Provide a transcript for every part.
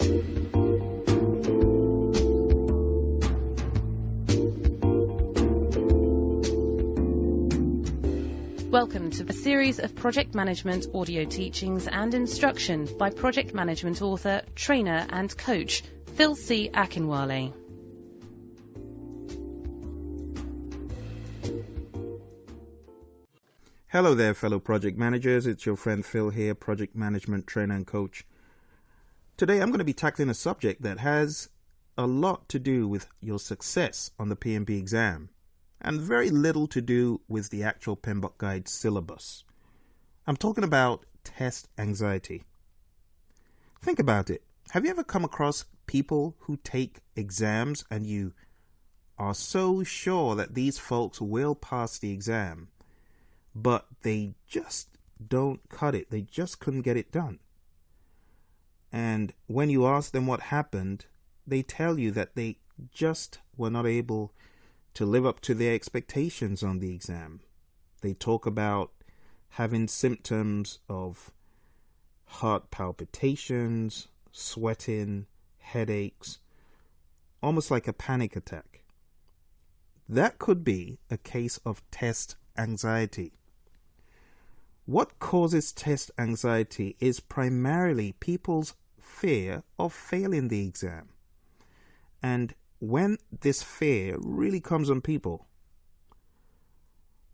Welcome to a series of project management audio teachings and instruction by project management author, trainer and coach Phil C. Akinwale. Hello there, fellow project managers. It's your friend Phil here, project management trainer and coach. Today I'm going to be tackling a subject that has a lot to do with your success on the PMP exam and very little to do with the actual PMBOK guide syllabus. I'm talking about test anxiety. Think about it. Have you ever come across people who take exams and you are so sure that these folks will pass the exam, but they just don't cut it? They just couldn't get it done. And when you ask them what happened, they tell you that they just were not able to live up to their expectations on the exam. They talk about having symptoms of heart palpitations, sweating, headaches, almost like a panic attack. That could be a case of test anxiety. What causes test anxiety is primarily people's fear of failing the exam. And when this fear really comes on people,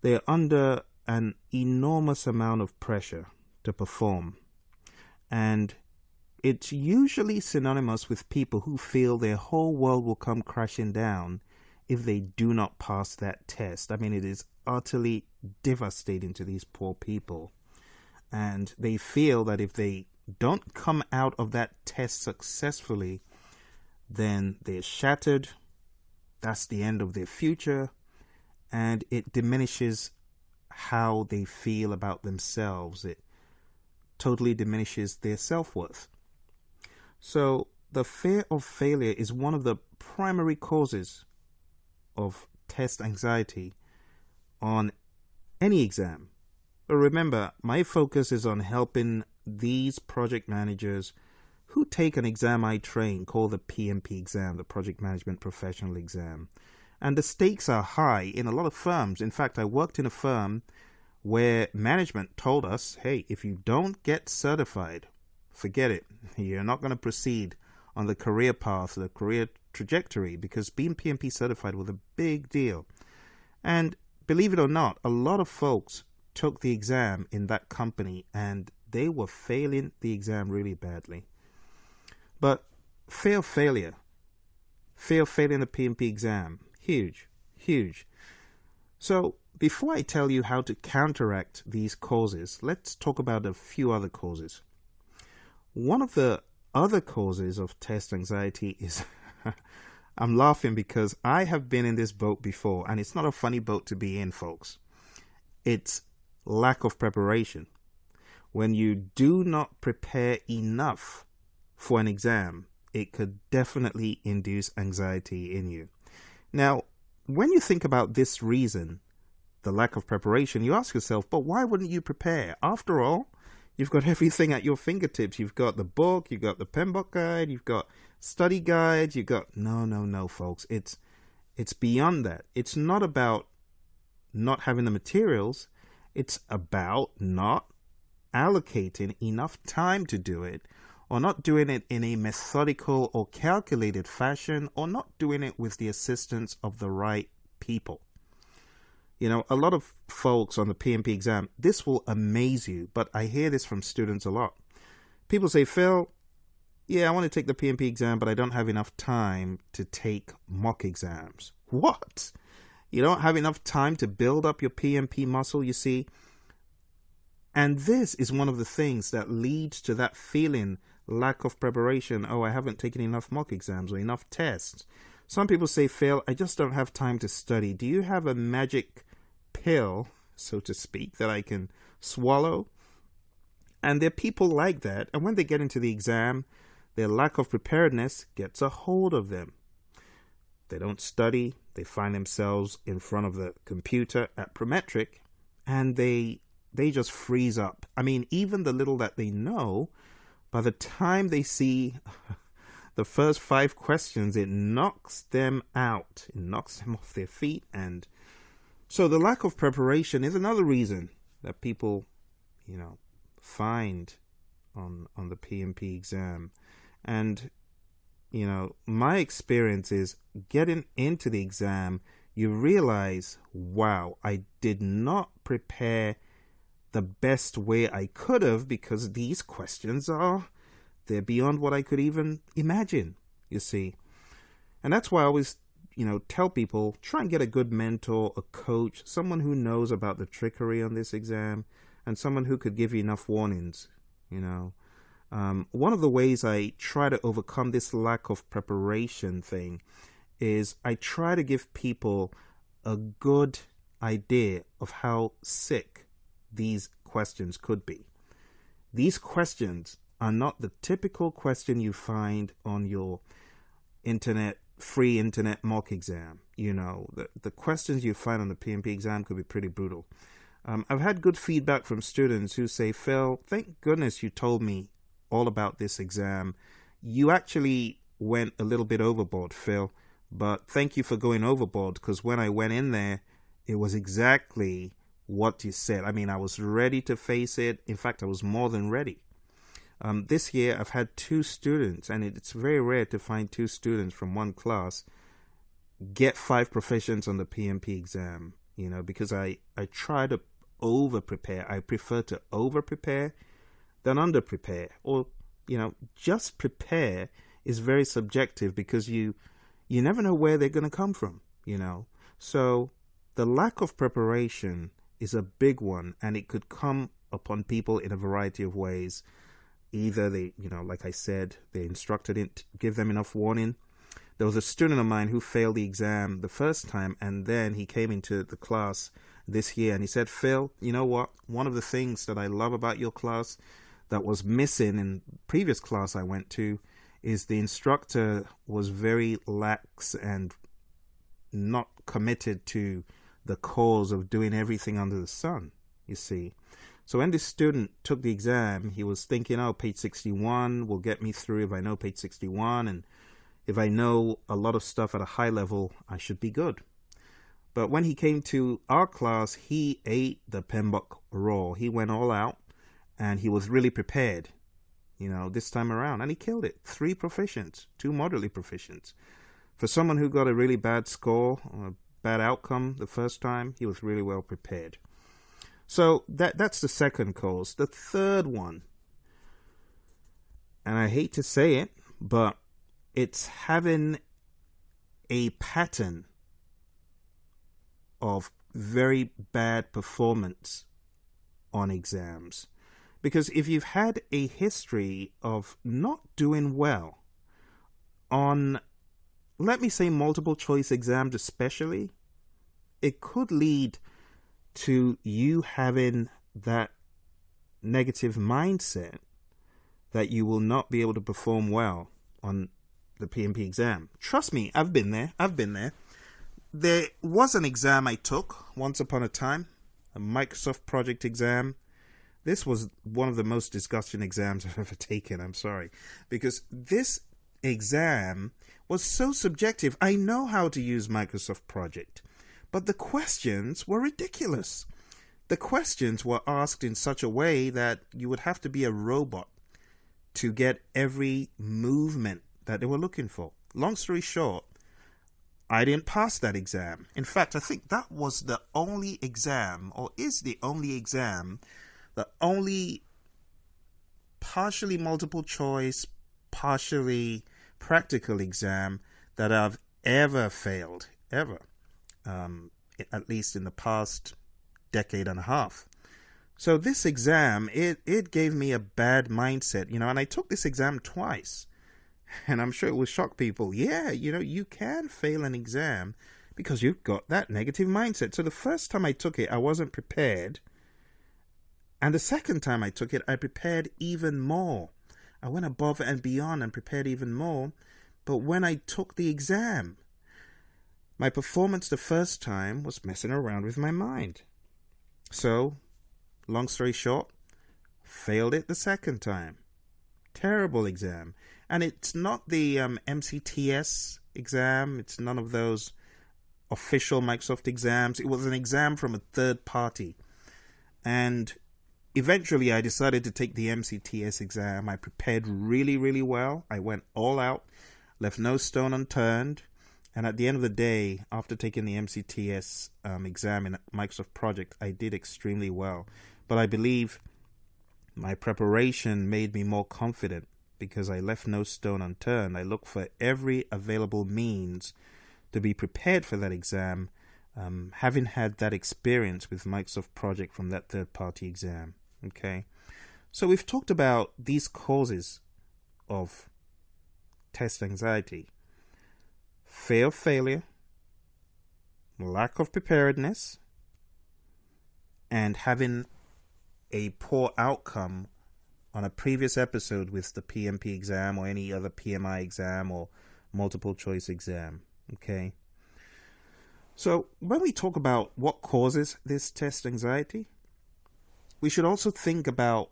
they're under an enormous amount of pressure to perform. And it's usually synonymous with people who feel their whole world will come crashing down if they do not pass that test. I mean, it is utterly devastating to these poor people. And they feel that if they don't come out of that test successfully, then they're shattered. That's the end of their future. And it diminishes how they feel about themselves. It totally diminishes their self-worth. So the fear of failure is one of the primary causes of test anxiety on any exam. But remember, my focus is on helping these project managers who take an exam I train called the PMP exam, the Project Management Professional Exam. And the stakes are high in a lot of firms. In fact, I worked in a firm where management told us, hey, if you don't get certified, forget it. You're not going to proceed on the career path, the career trajectory, because being PMP certified was a big deal. And believe it or not, a lot of folks took the exam in that company and they were failing the exam really badly. But fear of failing the PMP exam, huge. So before I tell you how to counteract these causes, let's talk about a few other causes. One of the other causes of test anxiety is, I'm laughing because I have been in this boat before, and it's not a funny boat to be in, folks. It's lack of preparation. When you do not prepare enough for an exam, it could definitely induce anxiety in you. Now, when you think about this reason, the lack of preparation, you ask yourself, but why wouldn't you prepare? After all, you've got everything at your fingertips. You've got the book, you've got the PMBOK guide, you've got study guides, you've got... No, folks. It's beyond that. It's not about not having the materials. It's about not allocating enough time to do it, or not doing it in a methodical or calculated fashion, or not doing it with the assistance of the right people. You know, a lot of folks on the PMP exam, this will amaze you, but I hear this from students a lot. People say, Phil, yeah, I want to take the PMP exam, but I don't have enough time to take mock exams. What? You don't have enough time to build up your PMP muscle, you see? And this is one of the things that leads to that feeling, lack of preparation. Oh, I haven't taken enough mock exams or enough tests. Some people say, Phil, I just don't have time to study. Do you have a magic pill, so to speak, that I can swallow? And there are people like that. And when they get into the exam, their lack of preparedness gets a hold of them. They don't study. They find themselves in front of the computer at Prometric, and they just freeze up. I mean, even the little that they know, by the time they see the first 5 questions, it knocks them out. It knocks them off their feet. And so the lack of preparation is another reason that people, find on the PMP exam. And, my experience is getting into the exam, you realize, wow, I did not prepare the best way I could have, because these questions they're beyond what I could even imagine, you see. And that's why I always, tell people, try and get a good mentor, a coach, someone who knows about the trickery on this exam, and someone who could give you enough warnings, One of the ways I try to overcome this lack of preparation thing is I try to give people a good idea of how sick these questions could be. These questions are not the typical question you find on your free internet mock exam. The questions you find on the PMP exam could be pretty brutal. I've had good feedback from students who say, Phil, thank goodness you told me all about this exam. You actually went a little bit overboard, Phil, but thank you for going overboard, because when I went in there, it was exactly what you said. I mean, I was ready to face it. In fact, I was more than ready. This year, I've had 2 students, and it's very rare to find 2 students from one class get 5 proficients on the PMP exam, because I try to over-prepare. I prefer to over-prepare than under-prepare. Or, just prepare is very subjective, because you never know where they're going to come from, So the lack of preparation is a big one, and it could come upon people in a variety of ways. Either they, like I said, the instructor didn't give them enough warning. There was a student of mine who failed the exam the first time, and then he came into the class this year and he said, Phil, you know what? One of the things that I love about your class that was missing in previous class I went to is the instructor was very lax and not committed to the cause of doing everything under the sun, you see. So when this student took the exam, he was thinking, page 61 will get me through if I know page 61, and if I know a lot of stuff at a high level, I should be good. But when he came to our class, he ate the PMBOK raw. He went all out, and he was really prepared, this time around, and he killed it. 3 proficients, 2 moderately proficients. For someone who got a really bad score, or a bad outcome the first time, he was really well prepared. So that's the second cause. The third one, and I hate to say it, but it's having a pattern of very bad performance on exams. Because if you've had a history of not doing well on, let me say, multiple choice exams especially, it could lead to you having that negative mindset that you will not be able to perform well on the PMP exam. Trust me, I've been there. There was an exam I took once upon a time, a Microsoft project exam. This was one of the most disgusting exams I've ever taken, I'm sorry, because this exam was so subjective. I know how to use Microsoft Project, but the questions were ridiculous. The questions were asked in such a way that you would have to be a robot to get every movement that they were looking for. Long story short, I didn't pass that exam. In fact, I think that was the only exam, or is the only exam, the only partially multiple choice, partially practical exam that I've ever failed, ever. At least in the past decade and a half. So this exam, it gave me a bad mindset, and I took this exam twice. And I'm sure it will shock people. Yeah, you can fail an exam because you've got that negative mindset. So the first time I took it, I wasn't prepared. And the second time I took it, I prepared even more. I went above and beyond and prepared even more. But when I took the exam, my performance the first time was messing around with my mind. So, long story short, failed it the second time. terrible exam. And it's not the MCTS exam. It's none of those official Microsoft exams. It was an exam from a third party. And eventually I decided to take the MCTS exam. I prepared really, really well. I went all out, left no stone unturned. And at the end of the day, after taking the MCTS exam in Microsoft Project, I did extremely well. But I believe my preparation made me more confident because I left no stone unturned. I looked for every available means to be prepared for that exam, having had that experience with Microsoft Project from that third-party exam. Okay, so we've talked about these causes of test anxiety: fear of failure, lack of preparedness, and having a poor outcome on a previous episode with the PMP exam or any other PMI exam or multiple choice exam. Okay, so when we talk about what causes this test anxiety, we should also think about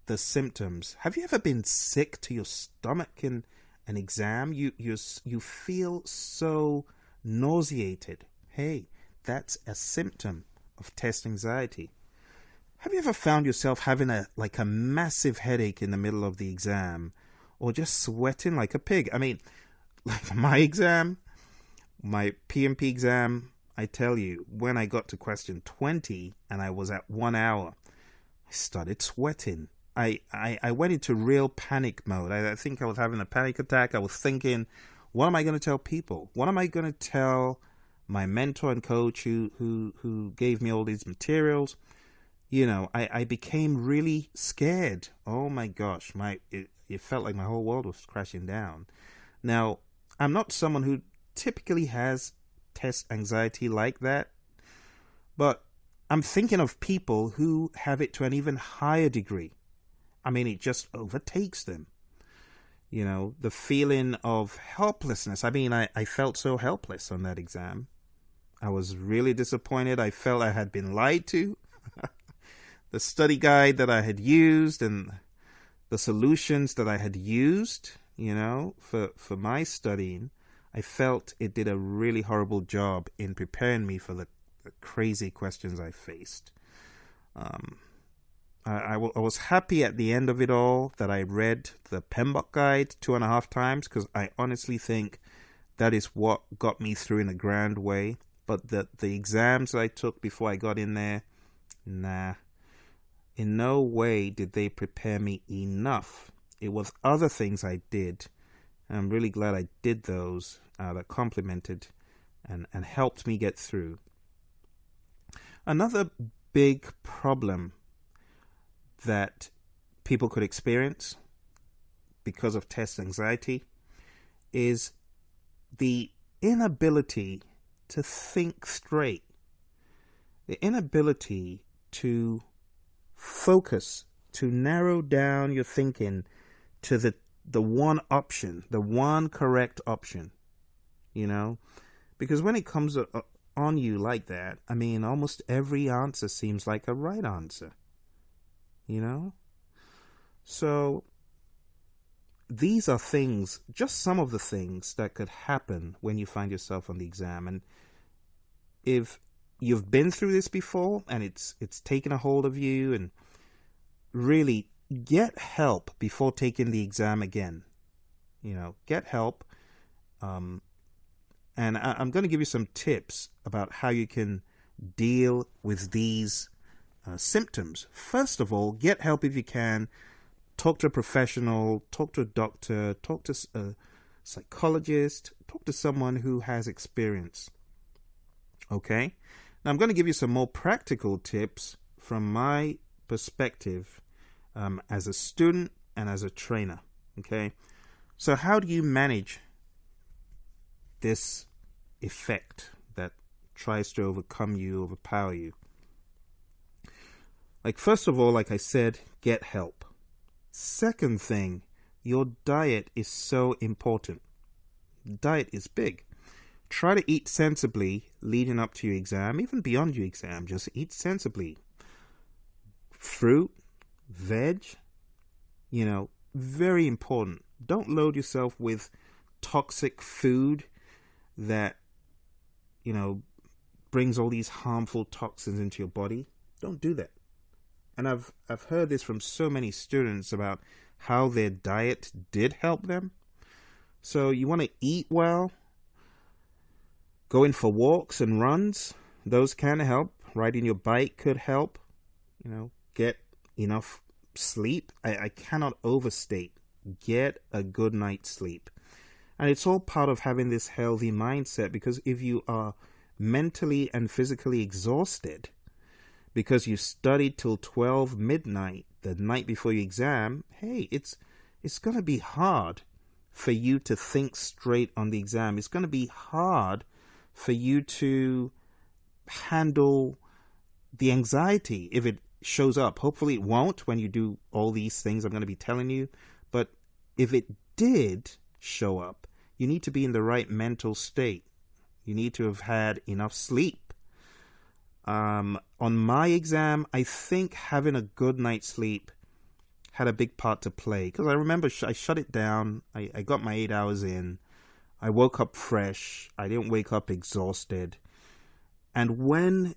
the symptoms. Have you ever been sick to your stomach in an exam? You feel so nauseated. Hey, that's a symptom of test anxiety. Have you ever found yourself having a massive headache in the middle of the exam, or just sweating like a pig? I mean, like my exam, my PMP exam, I tell you, when I got to question 20 and I was at 1 hour, I started sweating. I went into real panic mode. I think I was having a panic attack. I was thinking, what am I going to tell people? What am I going to tell my mentor and coach who gave me all these materials? You know, I became really scared. Oh my gosh, it felt like my whole world was crashing down. Now, I'm not someone who typically has test anxiety like that, but I'm thinking of people who have it to an even higher degree. I mean, it just overtakes them. You know, the feeling of helplessness. I mean, I felt so helpless on that exam. I was really disappointed. I felt I had been lied to. The study guide that I had used and the solutions that I had used, you know, for my studying, I felt it did a really horrible job in preparing me for the crazy questions I faced. I was happy at the end of it all that I read the PMBOK guide 2.5 times, because I honestly think that is what got me through in a grand way. But the exams I took before I got in there, nah. In no way did they prepare me enough. It was other things I did. And I'm really glad I did those that complemented and helped me get through. Another big problem that people could experience because of test anxiety is the inability to think straight. The inability to focus, to narrow down your thinking to the one option, the one correct option, you know? Because when it comes on you like that, I mean, almost every answer seems like a right answer, you know? So these are things, just some of the things that could happen when you find yourself on the exam. And if you've been through this before and it's taken a hold of you, and really get help before taking the exam again. You know, get help. And I'm going to give you some tips about how you can deal with these symptoms. First of all, get help if you can. Talk to a professional, talk to a doctor, talk to a psychologist, talk to someone who has experience. Okay? Now I'm going to give you some more practical tips from my perspective as a student and as a trainer. Okay? So how do you manage this effect that tries to overcome you, overpower you? Like, first of all, like I said, get help. Second thing, your diet is so important. Diet is big. Try to eat sensibly leading up to your exam, even beyond your exam. Just eat sensibly. Fruit, veg, you know, very important. Don't load yourself with toxic food that, brings all these harmful toxins into your body. Don't do that. And I've heard this from so many students about how their diet did help them. So you want to eat well, go in for walks and runs. Those can help. Riding your bike could help. Get enough sleep. I cannot overstate. Get a good night's sleep. And it's all part of having this healthy mindset, because if you are mentally and physically exhausted because you studied till 12 midnight the night before your exam, hey, it's going to be hard for you to think straight on the exam. It's going to be hard for you to handle the anxiety if it shows up. Hopefully it won't when you do all these things I'm going to be telling you. But if it did show up, you need to be in the right mental state. You need to have had enough sleep. On my exam, I think having a good night's sleep had a big part to play, because I remember I shut it down. I got my 8 hours in. I woke up fresh. I didn't wake up exhausted. And when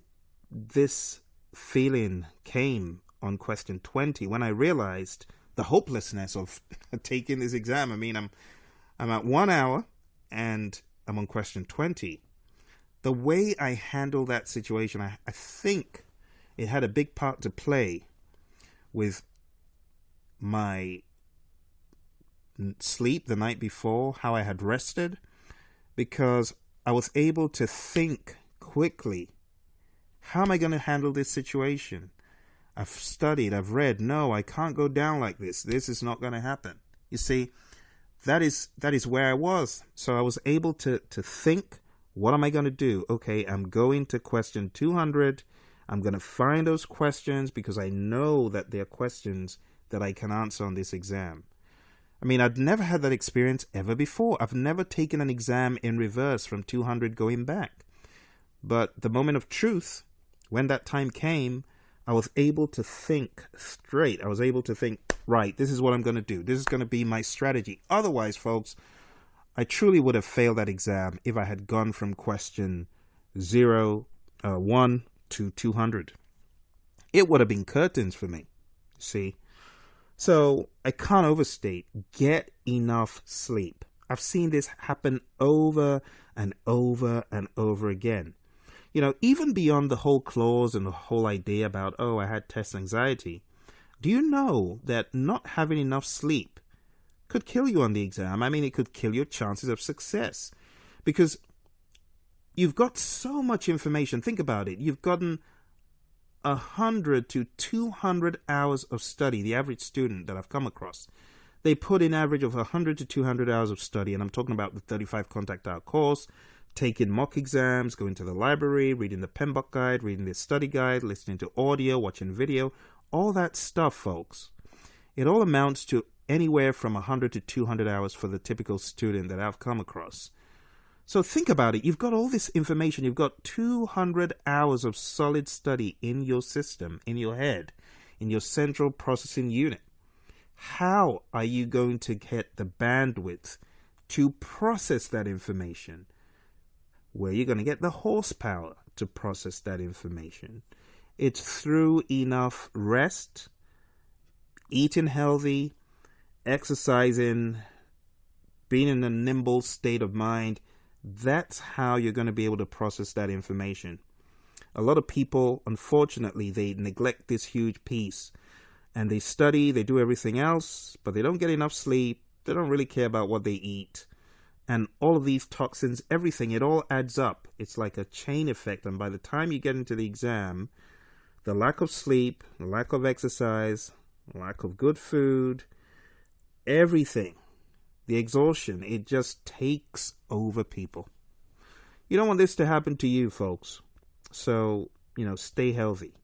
this feeling came on question 20, when I realized the hopelessness of taking this exam, I'm at 1 hour and I'm on question 20. The way I handled that situation, I think it had a big part to play with my sleep the night before, how I had rested, because I was able to think quickly. How am I going to handle this situation? I've studied, I've read. No, I can't go down like this. This is not going to happen. You see, that is where I was. So I was able to think, what am I going to do? Okay, I'm going to question 200. I'm going to find those questions because I know that they're questions that I can answer on this exam. I'd never had that experience ever before. I've never taken an exam in reverse from 200 going back. But the moment of truth, when that time came, I was able to think straight. I was able to think, right, this is what I'm going to do. This is going to be my strategy. Otherwise, folks, I truly would have failed that exam if I had gone from question 1 to 200. It would have been curtains for me, see? So I can't overstate, get enough sleep. I've seen this happen over and over and over again. Even beyond the whole clause and the whole idea about, I had test anxiety, do you know that not having enough sleep could kill you on the exam? It could kill your chances of success, because you've got so much information. Think about it. You've gotten 100 to 200 hours of study. The average student that I've come across, they put in average of 100 to 200 hours of study, and I'm talking about the 35 contact hour course, taking mock exams, going to the library, reading the PMBOK guide, reading the study guide, listening to audio, watching video, all that stuff, folks. It all amounts to anywhere from 100 to 200 hours for the typical student that I've come across. So think about it. You've got all this information. You've got 200 hours of solid study in your system, in your head, in your central processing unit. How are you going to get the bandwidth to process that information? Where are you going to get the horsepower to process that information? It's through enough rest, eating healthy, exercising, being in a nimble state of mind. That's how you're going to be able to process that information. A lot of people, unfortunately, they neglect this huge piece, and they study, they do everything else, but they don't get enough sleep. They don't really care about what they eat. And all of these toxins, everything, it all adds up. It's like a chain effect. And by the time you get into the exam, the lack of sleep, the lack of exercise, lack of good food, everything, the exhaustion, it just takes over people. You don't want this to happen to you, folks. So, stay healthy.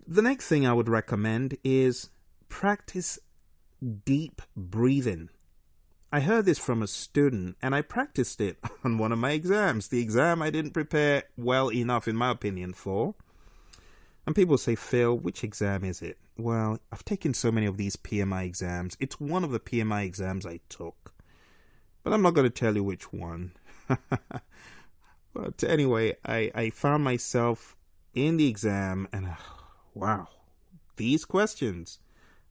The next thing I would recommend is practice deep breathing. I heard this from a student, and I practiced it on one of my exams. The exam I didn't prepare well enough, in my opinion, for. And people say, Phil, which exam is it? well, I've taken so many of these PMI exams. It's one of the PMI exams I took, but I'm not going to tell you which one. But anyway, I found myself in the exam, and wow, these questions.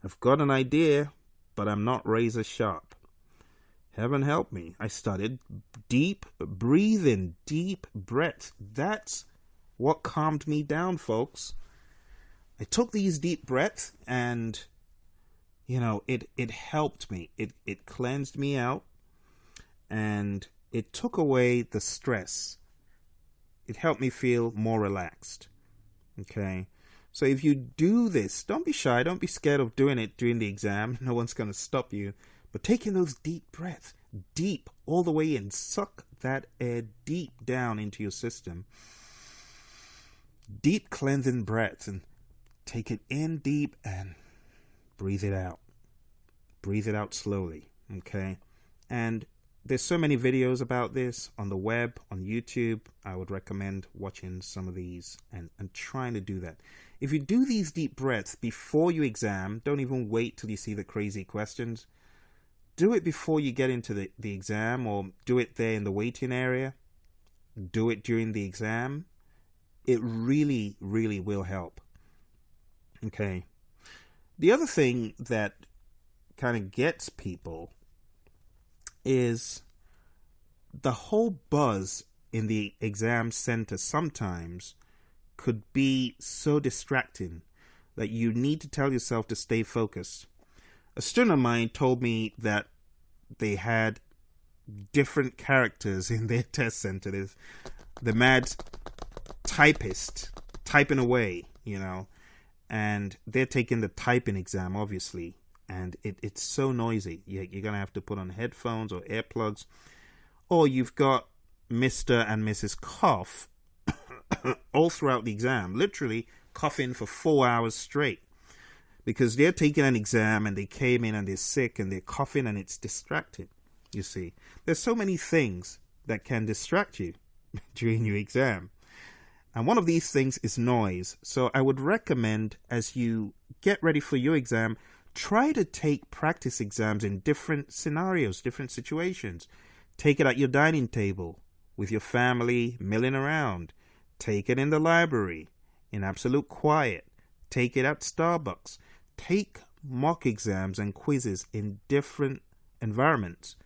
I've got an idea, but I'm not razor sharp. Heaven help me. I started deep breathing, deep breath. That's what calmed me down, folks. I took these deep breaths, and it helped me. It cleansed me out, and it took away the stress. It helped me feel more relaxed. Okay, so if you do this, don't be shy, don't be scared of doing it during the exam. No one's going to stop you. But taking those deep breaths, deep all the way in, suck that air deep down into your system. Deep cleansing breaths, and take it in deep and breathe it out. Breathe it out slowly, okay? And there's so many videos about this on the web, on YouTube. I would recommend watching some of these and trying to do that. If you do these deep breaths before you exam, don't even wait till you see the crazy questions. Do it before you get into the exam, or do it there in the waiting area. Do it during the exam. It really, really will help. Okay. The other thing that kind of gets people is the whole buzz in the exam center sometimes could be so distracting that you need to tell yourself to stay focused. A student of mine told me that they had different characters in their test center. There's the mad typist typing away, and they're taking the typing exam, obviously. And it's so noisy. You're going to have to put on headphones or earplugs. Or you've got Mr. and Mrs. Cough all throughout the exam, literally coughing for 4 hours straight. Because they're taking an exam and they came in and they're sick and they're coughing and it's distracting. You see, there's so many things that can distract you during your exam. And one of these things is noise. So I would recommend, as you get ready for your exam, try to take practice exams in different scenarios, different situations. Take it at your dining table, with your family milling around. Take it in the library, in absolute quiet. Take it at Starbucks. Take mock exams and quizzes in different environments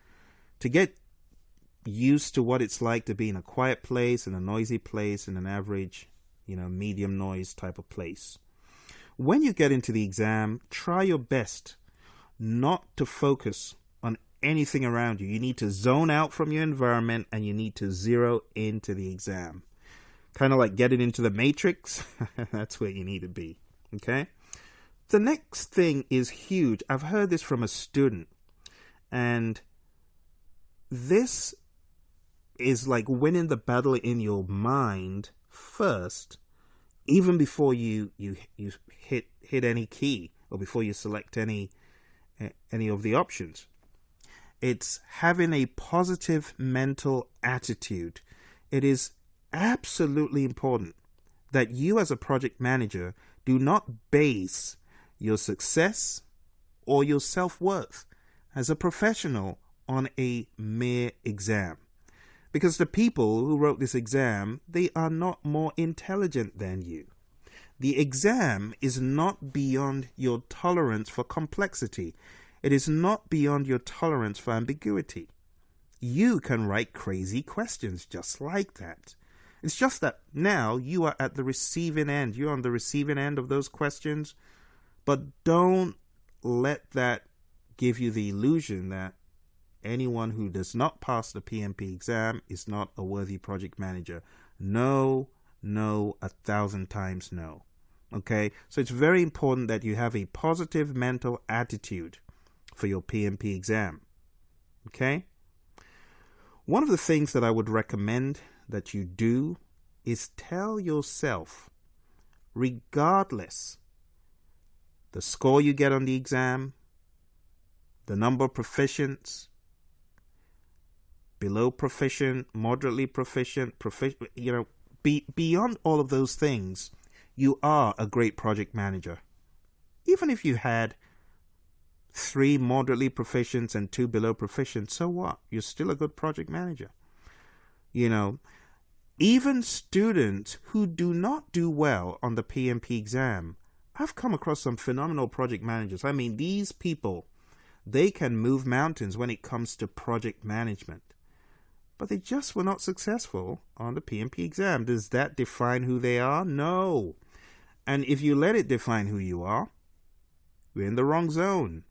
to get used to what it's like to be in a quiet place, in a noisy place, in an average, medium noise type of place. When you get into the exam, try your best not to focus on anything around you. You need to zone out from your environment and you need to zero into the exam. Kind of like getting into the matrix. That's where you need to be. Okay? The next thing is huge. I've heard this from a student. And this is like winning the battle in your mind first, even before you hit any key or before you select any of the options. It's having a positive mental attitude. It is absolutely important that you as a project manager do not base your success or your self-worth as a professional on a mere exam. Because the people who wrote this exam, they are not more intelligent than you. The exam is not beyond your tolerance for complexity. It is not beyond your tolerance for ambiguity. You can write crazy questions just like that. It's just that now you are at the receiving end. You're on the receiving end of those questions. But don't let that give you the illusion that anyone who does not pass the PMP exam is not a worthy project manager. No, 1,000 times no. Okay? So it's very important that you have a positive mental attitude for your PMP exam. Okay? One of the things that I would recommend that you do is tell yourself, regardless the score you get on the exam, the number of proficients, below proficient, moderately proficient, beyond all of those things, you are a great project manager. Even if you had 3 moderately proficient and 2 below proficient, so what? You're still a good project manager. You know, even students who do not do well on the PMP exam, I've come across some phenomenal project managers. I mean, these people, they can move mountains when it comes to project management. But they just were not successful on the PMP exam. Does that define who they are? No. And if you let it define who you are, you're in the wrong zone.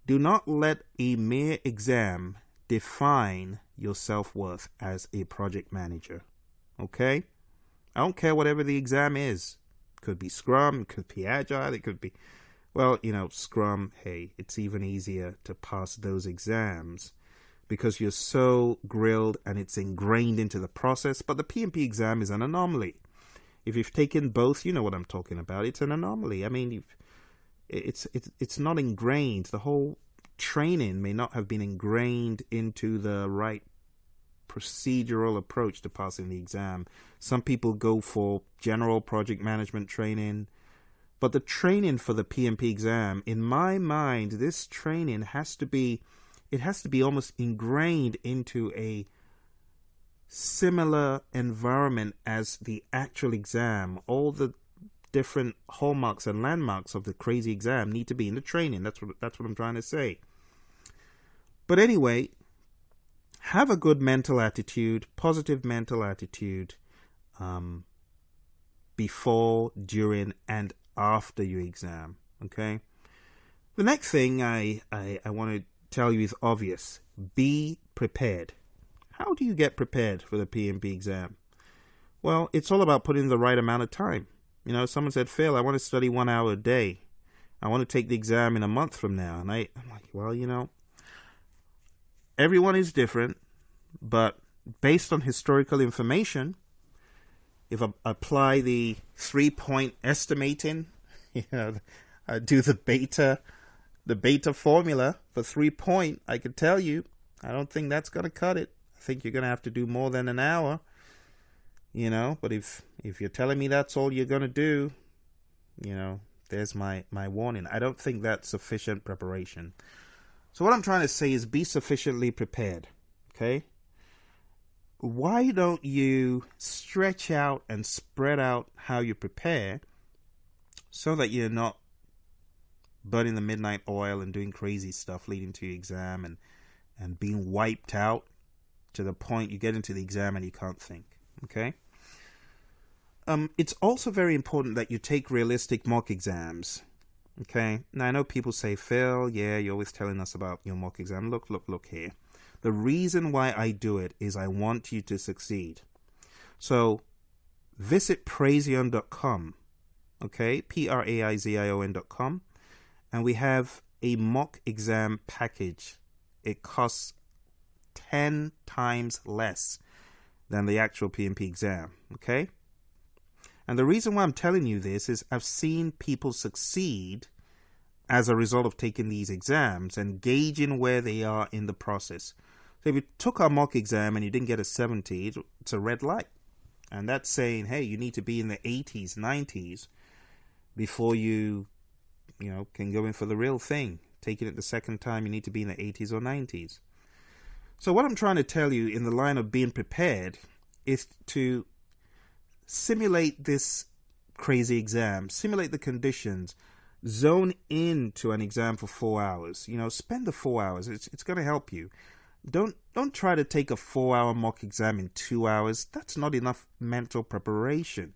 Do not let a mere exam define your self-worth as a project manager. Okay? I don't care whatever the exam is. It could be Scrum, it could be Agile, it could be... Well, Scrum, hey, it's even easier to pass those exams because you're so grilled and it's ingrained into the process. But the PMP exam is an anomaly. If you've taken both, you know what I'm talking about. It's an anomaly. I mean, it's not ingrained. The whole training may not have been ingrained into the right procedural approach to passing the exam. Some people go for general project management training, but the training for the PMP exam, in my mind, this training has to be almost ingrained into a similar environment as the actual exam. All the different hallmarks and landmarks of the crazy exam need to be in the training. That's what I'm trying to say. But anyway, have a good mental attitude, positive mental attitude, before, during, and after your exam. Okay. The next thing I want to tell you is obvious. Be prepared. How do you get prepared for the PMP exam? Well, it's all about putting in the right amount of time. Someone said, Phil, I want to study 1 hour a day. I want to take the exam in a month from now. And I'm like, well, everyone is different, but based on historical information, if I apply the 3-point estimating, do the beta formula for 3-point, I can tell you, I don't think that's going to cut it. I think you're going to have to do more than an hour. But if you're telling me that's all you're going to do, there's my warning. I don't think that's sufficient preparation. So what I'm trying to say is be sufficiently prepared, okay? Why don't you stretch out and spread out how you prepare so that you're not burning the midnight oil and doing crazy stuff leading to your exam and being wiped out to the point you get into the exam and you can't think, okay? It's also very important that you take realistic mock exams. Okay. Now I know people say, Phil, yeah, you're always telling us about your mock exam. Look here. The reason why I do it is I want you to succeed. So visit Praizion.com. Okay. Praizion.com. And we have a mock exam package. It costs 10 times less than the actual PMP exam. Okay. And the reason why I'm telling you this is I've seen people succeed as a result of taking these exams and gauging where they are in the process. So if you took our mock exam and you didn't get a 70, it's a red light. And that's saying, hey, you need to be in the 80s, 90s before you can go in for the real thing. Taking it the second time, you need to be in the 80s or 90s. So what I'm trying to tell you in the line of being prepared is to simulate this crazy exam, simulate the conditions, zone into an exam for 4 hours. Spend the 4 hours. It's going to help you. Don't try to take a 4-hour mock exam in 2 hours. That's not enough mental preparation.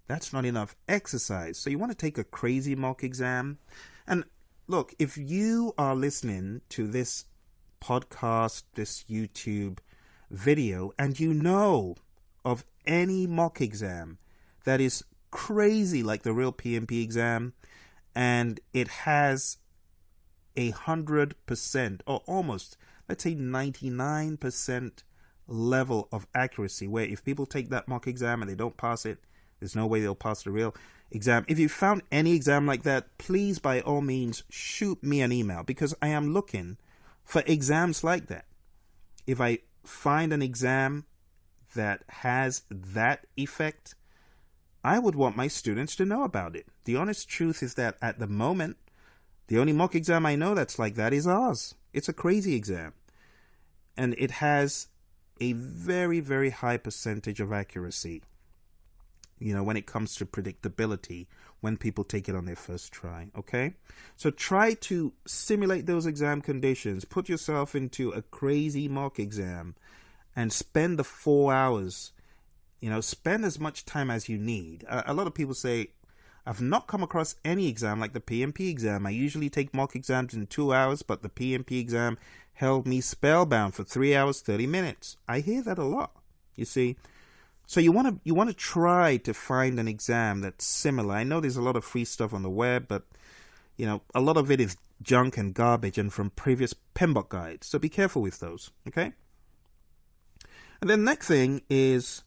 That's not enough exercise. So you want to take a crazy mock exam. And look, if you are listening to this podcast, this YouTube video, and you know of any mock exam that is crazy like the real PMP exam, and it has 100% or almost, let's say 99% level of accuracy, where if people take that mock exam and they don't pass it, there's no way they'll pass the real exam. If you found any exam like that, please by all means shoot me an email, because I am looking for exams like that. If I find an exam that has that effect, I would want my students to know about it. The honest truth is that at the moment, the only mock exam I know that's like that is ours. It's a crazy exam. And it has a very, very high percentage of accuracy, when it comes to predictability, when people take it on their first try, okay? So try to simulate those exam conditions. Put yourself into a crazy mock exam and spend the 4 hours. Spend as much time as you need. A lot of people say, I've not come across any exam like the PMP exam. I usually take mock exams in 2 hours, but the PMP exam held me spellbound for 3 hours, 30 minutes. I hear that a lot, you see. So you want to try to find an exam that's similar. I know there's a lot of free stuff on the web, but a lot of it is junk and garbage and from previous PMBOK guides. So be careful with those, okay? And then next thing is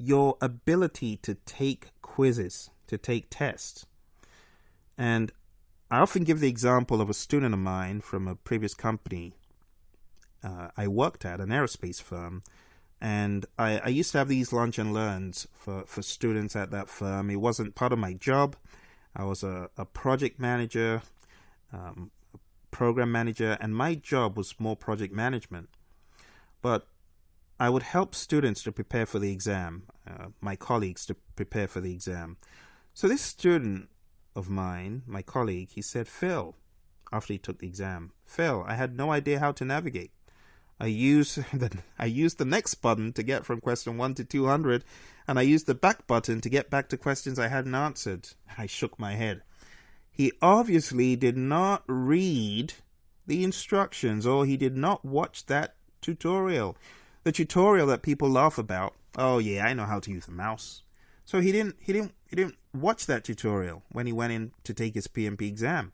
your ability to take quizzes, to take tests. And I often give the example of a student of mine from a previous company I worked at, an aerospace firm. And I used to have these lunch and learns for students at that firm. It wasn't part of my job. I was a project manager, program manager, and my job was more project management. But I would help students to prepare for the exam, my colleagues to prepare for the exam. So this student of mine, my colleague, he said, Phil, after he took the exam, Phil, I had no idea how to navigate. I used the next button to get from question 1 to 200, and I used the back button to get back to questions I hadn't answered. I shook my head. He obviously did not read the instructions, or he did not watch that tutorial. The tutorial that people laugh about. Oh yeah, I know how to use the mouse. So he didn't watch that tutorial when he went in to take his PMP exam.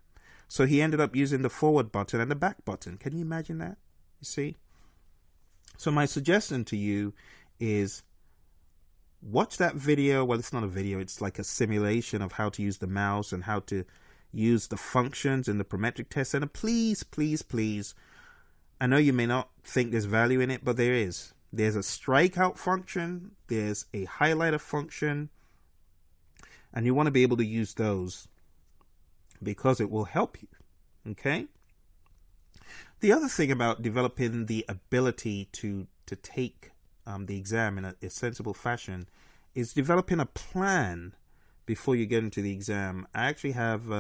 So he ended up using the forward button and the back button. Can you imagine that? You see? So my suggestion to you is watch that video. Well, it's not a video. It's like a simulation of how to use the mouse and how to use the functions in the parametric test. And please, please, please, I know you may not think there's value in it, but there is. There's a strikeout function. There's a highlighter function. And you want to be able to use those because it will help you. Okay? The other thing about developing the ability to take the exam in a sensible fashion is developing a plan before you get into the exam. I actually have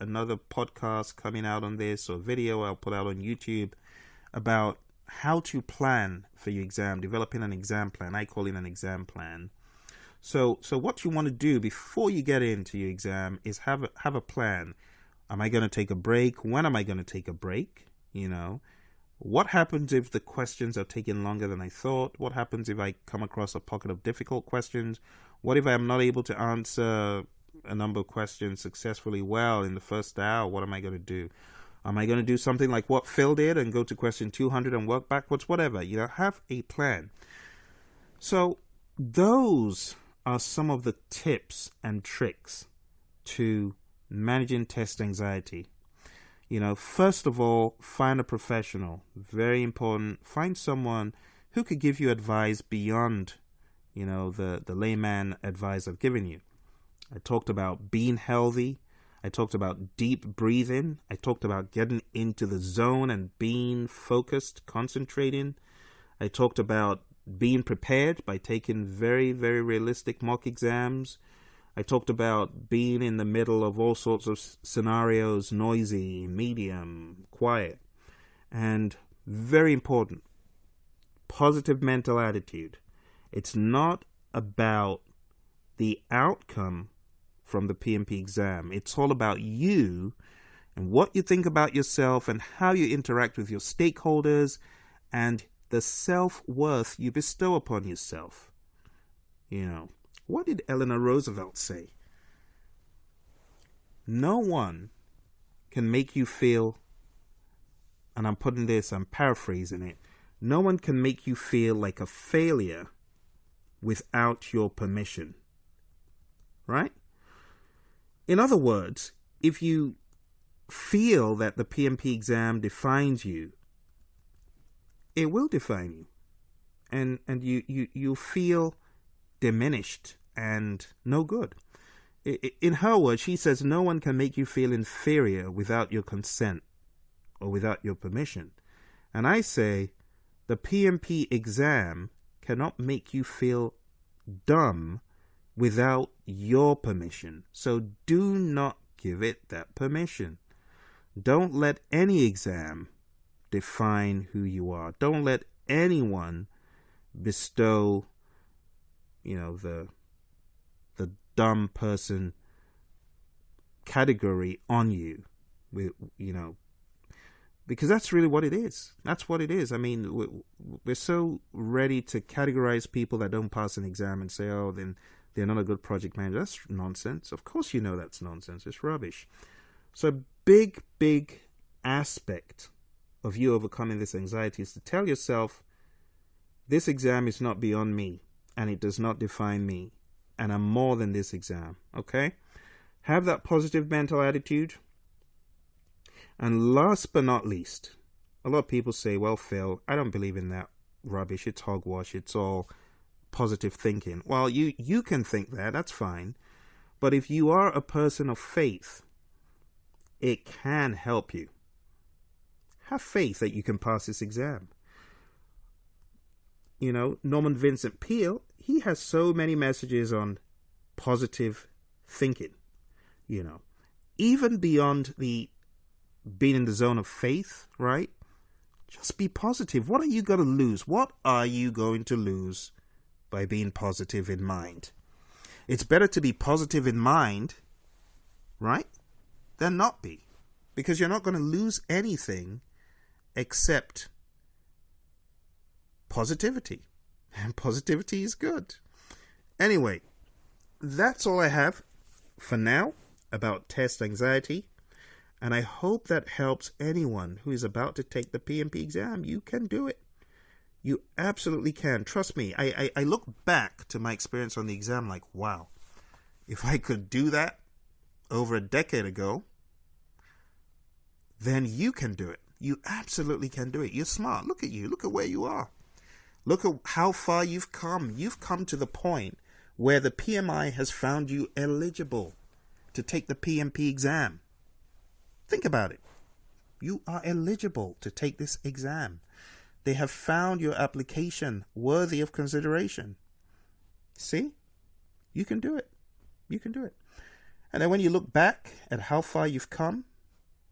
another podcast coming out on this, or video I'll put out on YouTube about how to plan for your exam, developing an exam plan. I call it an exam plan. So what you want to do before you get into your exam is have a plan. Am I going to take a break? When am I going to take a break? What happens if the questions are taking longer than I thought? What happens if I come across a pocket of difficult questions? What if I'm not able to answer a number of questions successfully well in the first hour? What am I going to do? Am I going to do something like what Phil did and go to question 200 and work backwards? Whatever. Have a plan. So those are some of the tips and tricks to managing test anxiety. First of all, find a professional. Very important. Find someone who could give you advice beyond, the layman advice I've given you. I talked about being healthy. I talked about deep breathing. I talked about getting into the zone and being focused, concentrating. I talked about being prepared by taking very, very realistic mock exams. I talked about being in the middle of all sorts of scenarios, noisy, medium, quiet. And very important, positive mental attitude. It's not about the outcome from the PMP exam. It's all about you and what you think about yourself and how you interact with your stakeholders and the self-worth you bestow upon yourself. What did Eleanor Roosevelt say? No one can make you feel, and I'm paraphrasing it, no one can make you feel like a failure without your permission. Right? In other words, if you feel that the PMP exam defines you, it will define you. And you feel diminished and no good. In her words, she says no one can make you feel inferior without your consent or without your permission. And I say the PMP exam cannot make you feel dumb without your permission. So do not give it that permission. Don't let any exam define who you are. Don't let anyone bestow, the dumb person category on you, because that's really what it is. That's what it is. I mean, we're so ready to categorize people that don't pass an exam and say, oh, then they're not a good project manager. That's nonsense. Of course you know that's nonsense. It's rubbish. So big aspect of you overcoming this anxiety is to tell yourself, this exam is not beyond me, and it does not define me, and I'm more than this exam, okay? Have that positive mental attitude. And last but not least, a lot of people say, well, Phil, I don't believe in that rubbish. It's hogwash. It's all positive thinking. Well, you can think that. That's fine. But if you are a person of faith, it can help you. Have faith that you can pass this exam. Norman Vincent Peale, he has so many messages on positive thinking, even beyond the being in the zone of faith, right? Just be positive. What are you going to lose? What are you going to lose by being positive in mind? It's better to be positive in mind, right, than not be, because you're not going to lose anything except positivity. And positivity is good. Anyway, that's all I have for now about test anxiety. And I hope that helps anyone who is about to take the PMP exam. You can do it. You absolutely can. Trust me. I look back to my experience on the exam like, wow, if I could do that over a decade ago, then you can do it. You absolutely can do it. You're smart. Look at you. Look at where you are. Look at how far you've come. You've come to the point where the PMI has found you eligible to take the PMP exam. Think about it. You are eligible to take this exam. They have found your application worthy of consideration. See? You can do it. You can do it. And then when you look back at how far you've come,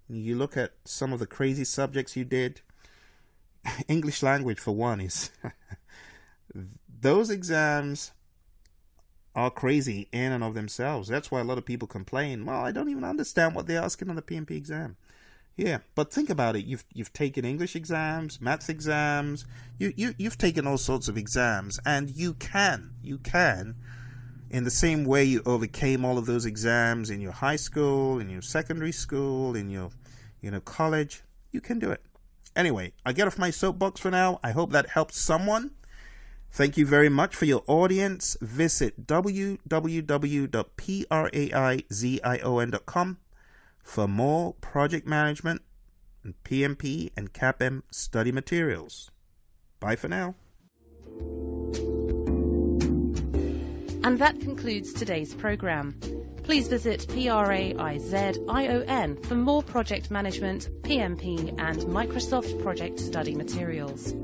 you look at some of the crazy subjects you did, English language for one is, those exams are crazy in and of themselves. That's why a lot of people complain, well, I don't even understand what they're asking on the PMP exam. Yeah, but think about it. You've taken English exams, maths exams, you've taken all sorts of exams, and you can, in the same way you overcame all of those exams in your high school, in your secondary school, in your college, you can do it. Anyway, I get off my soapbox for now. I hope that helps someone. Thank you very much for your audience. Visit www.praizion.com for more project management and PMP and CAPM study materials. Bye for now. And that concludes today's program. Please visit Praizion for more project management, PMP and Microsoft project study materials.